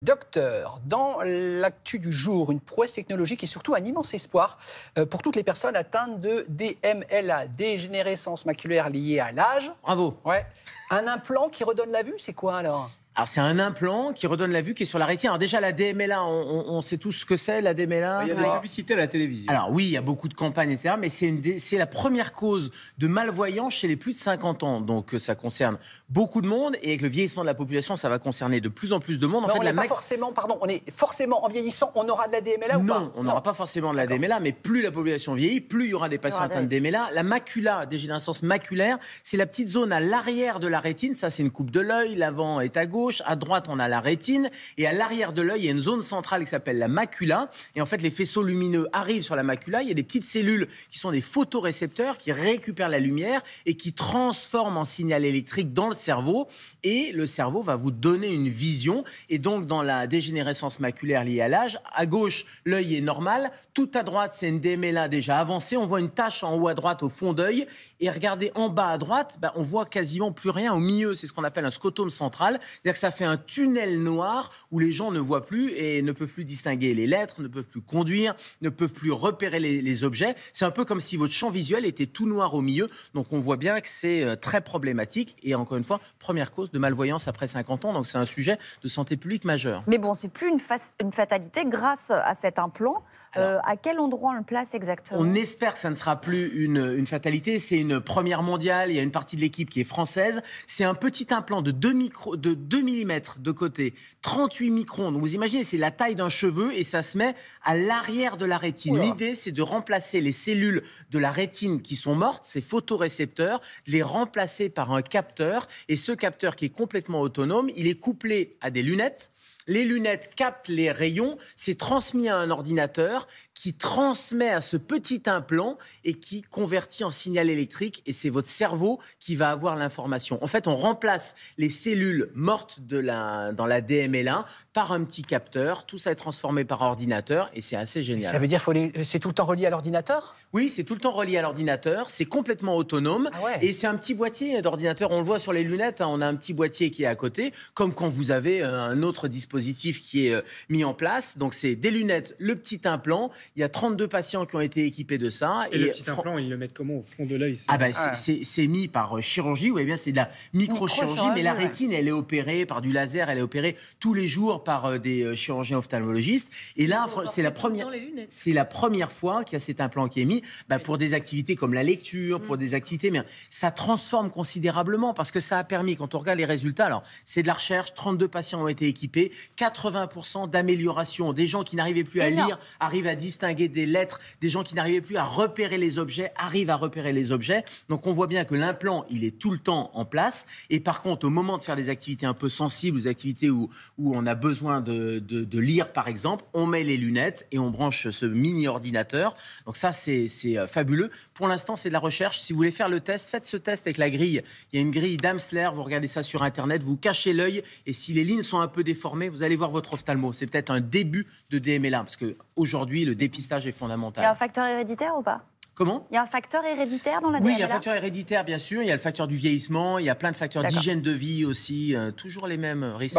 Docteur, dans l'actu du jour, une prouesse technologique et surtout un immense espoir pour toutes les personnes atteintes de DMLA, dégénérescence maculaire liée à l'âge. Bravo. Ouais. Un implant qui redonne la vue, c'est quoi alors ? Alors, c'est un implant qui redonne la vue, qui est sur la rétine. Alors déjà, la DMLA, on sait tous ce que c'est, la DMLA. Il y a des publicités à la télévision. Alors oui, il y a beaucoup de campagnes, etc. Mais c'est la première cause de malvoyance chez les plus de 50 ans. Donc ça concerne beaucoup de monde. Et avec le vieillissement de la population, ça va concerner de plus en plus de monde. On est forcément, en vieillissant, on aura de la DMLA ou pas ? Non, on n'aura pas forcément de la DMLA, mais plus la population vieillit, plus il y aura des patients atteints de DMLA. La macula, dégénérescence maculaire, c'est la petite zone à l'arrière de la rétine. Ça, c'est une coupe de l'œil. L'avant est à gauche. À droite, on a la rétine. Et à l'arrière de l'œil, il y a une zone centrale qui s'appelle la macula. Et en fait, les faisceaux lumineux arrivent sur la macula. Il y a des petites cellules qui sont des photorécepteurs qui récupèrent la lumière et qui transforment en signal électrique dans le cerveau. Et le cerveau va vous donner une vision. Et donc, dans la dégénérescence maculaire liée à l'âge, à gauche, l'œil est normal. Tout à droite, c'est une DMLA déjà avancée. On voit une tache en haut à droite au fond d'œil. Et regardez en bas à droite, on voit quasiment plus rien au milieu. C'est ce qu'on appelle un scotome central. C'est-à-dire que ça fait un tunnel noir où les gens ne voient plus et ne peuvent plus distinguer les lettres, ne peuvent plus conduire, ne peuvent plus repérer les objets. C'est un peu comme si votre champ visuel était tout noir au milieu. Donc on voit bien que c'est très problématique. Et encore une fois, première cause de malvoyance après 50 ans. Donc c'est un sujet de santé publique majeur. Mais bon, c'est plus une fatalité grâce à cet implant. À quel endroit on le place exactement ? On espère que ça ne sera plus une fatalité. C'est une première mondiale. Il y a une partie de l'équipe qui est française. C'est un petit implant de 2 mm de côté, 38 microns. Donc vous imaginez, c'est la taille d'un cheveu et ça se met à l'arrière de la rétine. Oula. L'idée, c'est de remplacer les cellules de la rétine qui sont mortes, ces photorécepteurs, de les remplacer par un capteur. Et ce capteur qui est complètement autonome, il est couplé à des lunettes. Les lunettes captent les rayons, c'est transmis à un ordinateur qui transmet à ce petit implant et qui convertit en signal électrique. Et c'est votre cerveau qui va avoir l'information. En fait, on remplace les cellules mortes dans la DMLA par un petit capteur. Tout ça est transformé par ordinateur et c'est assez génial. Ça veut dire que c'est tout le temps relié à l'ordinateur ? Oui, c'est tout le temps relié à l'ordinateur. C'est complètement autonome. Ah ouais. Et c'est un petit boîtier d'ordinateur. On le voit sur les lunettes. On a un petit boîtier qui est à côté, comme quand vous avez un autre dispositif qui est mis en place. Donc, c'est des lunettes, le petit implant. Il y a 32 patients qui ont été équipés de ça. Et le petit implant, ils le mettent comment au fond de l'œil ? C'est mis par chirurgie. Vous voyez bien, c'est de la microchirurgie. Mais la rétine, elle est opérée par du laser. Elle est opérée tous les jours par des chirurgiens ophtalmologistes. Et là, c'est la première fois qu'il y a cet implant qui est mis pour des activités comme la lecture, pour des activités. Mais ça transforme considérablement parce que ça a permis, quand on regarde les résultats, alors c'est de la recherche, 32 patients ont été équipés, 80% d'amélioration. Des gens qui n'arrivaient plus à lire arrivent à distinguer des lettres. Des gens qui n'arrivaient plus à repérer les objets arrivent à repérer les objets. Donc on voit bien que l'implant, il est tout le temps en place. Et par contre, au moment de faire des activités un peu sensibles, des activités où on a besoin de lire, par exemple, on met les lunettes et on branche ce mini-ordinateur. Donc ça, c'est fabuleux. Pour l'instant, c'est de la recherche. Si vous voulez faire le test, faites ce test avec la grille. Il y a une grille d'Amsler. Vous regardez ça sur Internet. Vous cachez l'œil. Et si les lignes sont un peu déformées, vous allez voir votre ophtalmo. C'est peut-être un début de DMLA, parce qu'aujourd'hui, le dépistage est fondamental. Il y a un facteur héréditaire ou pas ? Comment ? Il y a un facteur héréditaire dans la DMLA ? Oui, il y a un facteur héréditaire, bien sûr. Il y a le facteur du vieillissement. Il y a plein de facteurs d'hygiène de vie aussi. Toujours les mêmes risques.